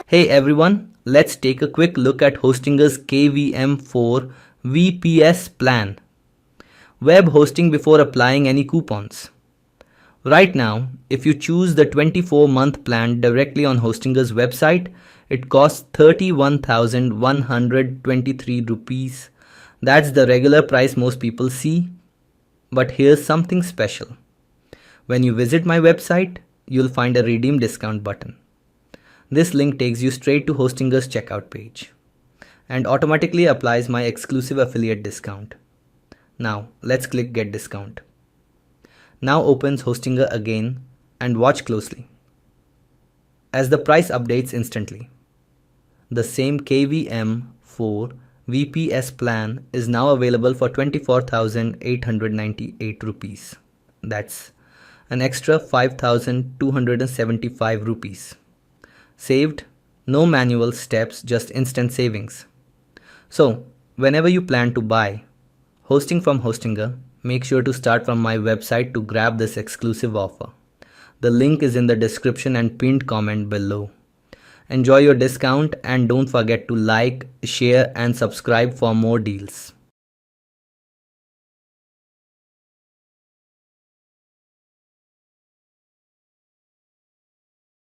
Hey everyone, let's take a quick look at Hostinger's KVM 4 VPS Plan. Web hosting before applying any coupons. Right now, if you choose the 24-month plan directly on Hostinger's website, it costs 31,123 rupees. That's the regular price most people see. But here's something special. When you visit my website, you'll find a redeem discount button. This link takes you straight to Hostinger's checkout page and automatically applies my exclusive affiliate discount. Now let's click Get Discount. Now opens Hostinger again and watch closely as the price updates instantly. The same KVM 4 VPS plan is now available for 24,898 rupees. That's an extra 5,275 rupees. Saved, no manual steps, just instant savings. So, whenever you plan to buy hosting from Hostinger, make sure to start from my website to grab this exclusive offer. The link is in the description and pinned comment below. Enjoy your discount and don't forget to like, share and subscribe for more deals.